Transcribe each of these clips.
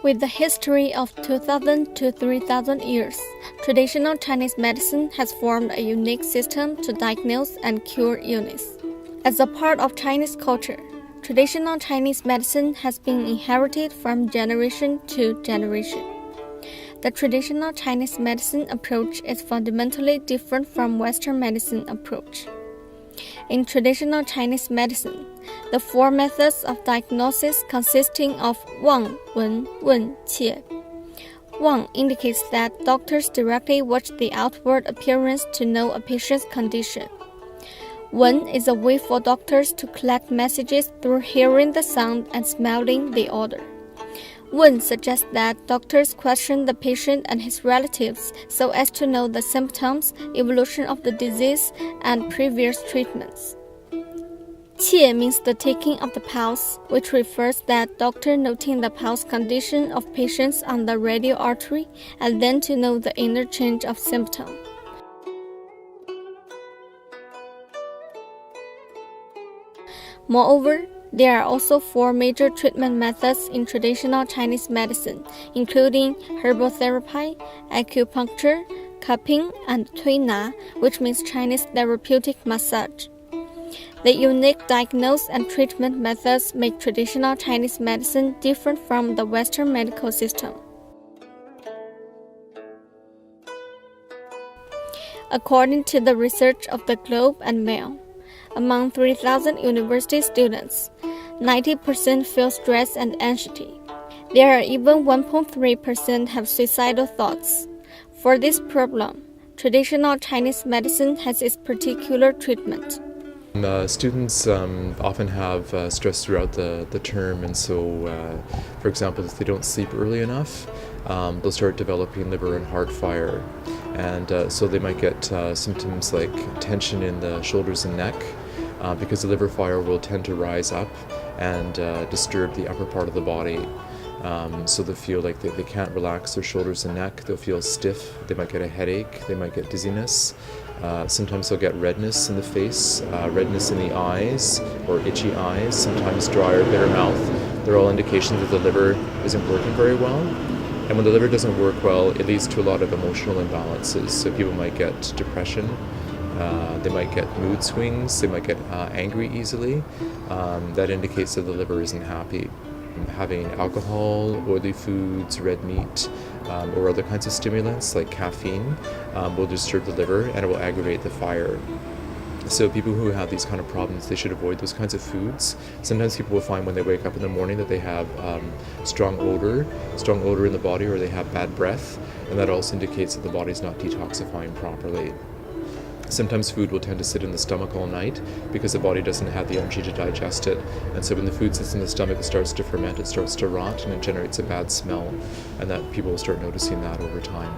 With a history of 2,000 to 3,000 years, traditional Chinese medicine has formed a unique system to diagnose and cure illness. As a part of Chinese culture, traditional Chinese medicine has been inherited from generation to generation. The traditional Chinese medicine approach is fundamentally different from Western medicine approach. In traditional Chinese medicine, the four methods of diagnosis consisting of Wang, Wen, Wen, Qie. Wang indicates that doctors directly watch the outward appearance to know a patient's condition. Wen is a way for doctors to collect messages through hearing the sound and smelling the odor. Wen suggests that doctors question the patient and his relatives so as to know the symptoms, evolution of the disease, and previous treatments. Qie means the taking of the pulse, which refers that doctor noting the pulse condition of patients on the radial artery and then to know the interchange of symptoms. Moreover, there are also four major treatment methods in traditional Chinese medicine, including herbal therapy, acupuncture, cupping, and Tui Na, which means Chinese therapeutic massage. The unique diagnosis and treatment methods make traditional Chinese medicine different from the Western medical system. According to the research of the Globe and Mail, among 3,000 university students, 90% feel stress and anxiety. There are even 1.3% have suicidal thoughts. For this problem, traditional Chinese medicine has its particular treatment. Students often have stress throughout the term, and so, for example, if they don't sleep early enough, they'll start developing liver and heart fire, and so they might get symptoms like tension in the shoulders and neck, because the liver fire will tend to rise up and disturb the upper part of the body. So they feel like they can't relax their shoulders and neck. They'll feel stiff. They might get a headache. They might get dizziness. Sometimes they'll get redness in the face, redness in the eyes, or itchy eyes, sometimes dry or bitter mouth. They're all indications that the liver isn't working very well. And when the liver doesn't work well, it leads to a lot of emotional imbalances. So people might get depression. They might get mood swings. They might get angry easily. That indicates that the liver isn't happy. Having alcohol, oily foods, red meat, or other kinds of stimulants like caffeine will disturb the liver and it will aggravate the fire. So people who have these kind of problems, they should avoid those kinds of foods. Sometimes people will find when they wake up in the morning that they have strong odor in the body, or they have bad breath, and that also indicates that the body's not detoxifying properly. Sometimes food will tend to sit in the stomach all night because the body doesn't have the energy to digest it. And so when the food sits in the stomach, it starts to ferment, it starts to rot, and it generates a bad smell. And that people will start noticing that over time.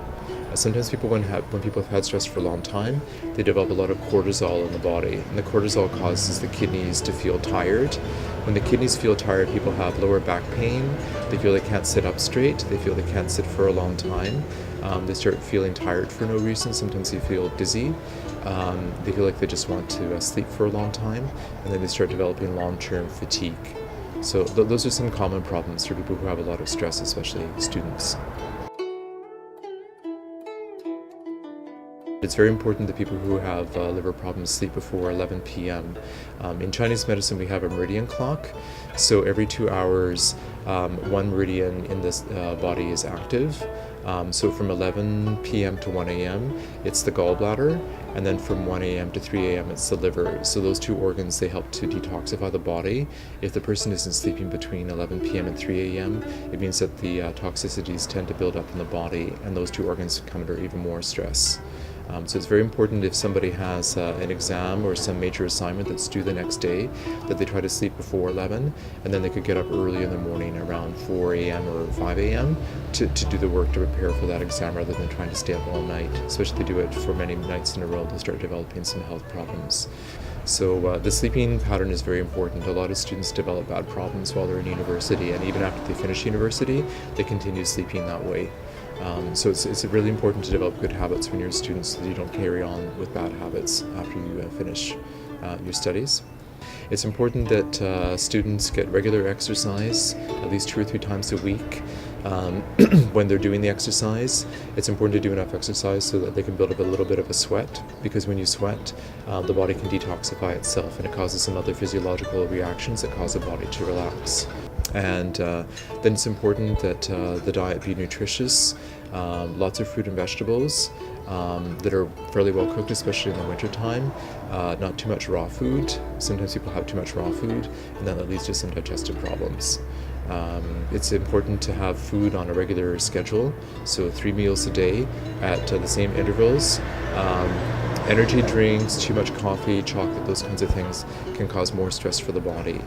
Sometimes people, when people have had stress for a long time, they develop a lot of cortisol in the body. And the cortisol causes the kidneys to feel tired. When the kidneys feel tired, people have lower back pain. They feel they can't sit up straight. They feel they can't sit for a long time. They start feeling tired for no reason. Sometimes they feel dizzy. They feel like they just want to sleep for a long time. And then they start developing long-term fatigue. So those are some common problems for people who have a lot of stress, especially students. It's very important that people who have liver problems sleep before 11 p.m. In Chinese medicine, we have a meridian clock. So every 2 hours, one meridian in this body is active. So from 11 p.m. to 1 a.m., it's the gallbladder. And then from 1 a.m. to 3 a.m., it's the liver. So those two organs, they help to detoxify the body. If the person isn't sleeping between 11 p.m. and 3 a.m., it means that the toxicities tend to build up in the body, and those two organs come under even more stress. So it's very important if somebody has an exam or some major assignment that's due the next day that they try to sleep before 11, and then they could get up early in the morning around 4 a.m. or 5 a.m. to do the work to prepare for that exam rather than trying to stay up all night. Especially if they do it for many nights in a row, they'll start developing some health problems. So the sleeping pattern is very important. A lot of students develop bad problems while they're in university, and even after they finish university, they continue sleeping that way. So it's really important to develop good habits when you're a student so that you don't carry on with bad habits after you finish your studies. It's important that students get regular exercise, at least 2 or 3 times a week. When they're doing the exercise, it's important to do enough exercise so that they can build up a little bit of a sweat, because when you sweat, the body can detoxify itself, and it causes some other physiological reactions that cause the body to relax. And then it's important that the diet be nutritious, lots of fruit and vegetables that are fairly well cooked, especially in the wintertime. Not too much raw food. Sometimes people have too much raw food, and then that leads to some digestive problems. It's important to have food on a regular schedule, so 3 meals a day at the same intervals. Energy drinks, too much coffee, chocolate, those kinds of things can cause more stress for the body.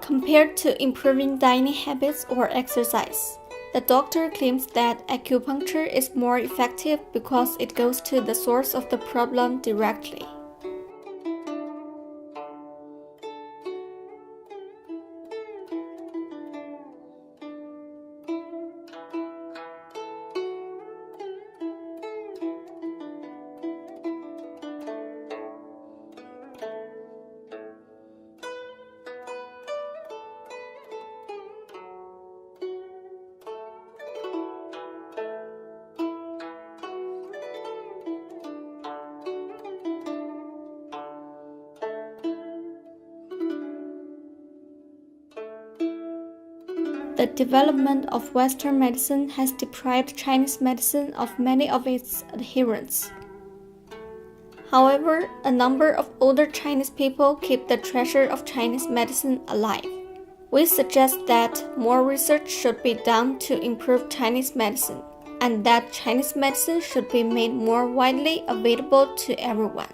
Compared to improving dining habits or exercise, the doctor claims that acupuncture is more effective because it goes to the source of the problem directly. The development of Western medicine has deprived Chinese medicine of many of its adherents. However, a number of older Chinese people keep the treasure of Chinese medicine alive. We suggest that more research should be done to improve Chinese medicine, and that Chinese medicine should be made more widely available to everyone.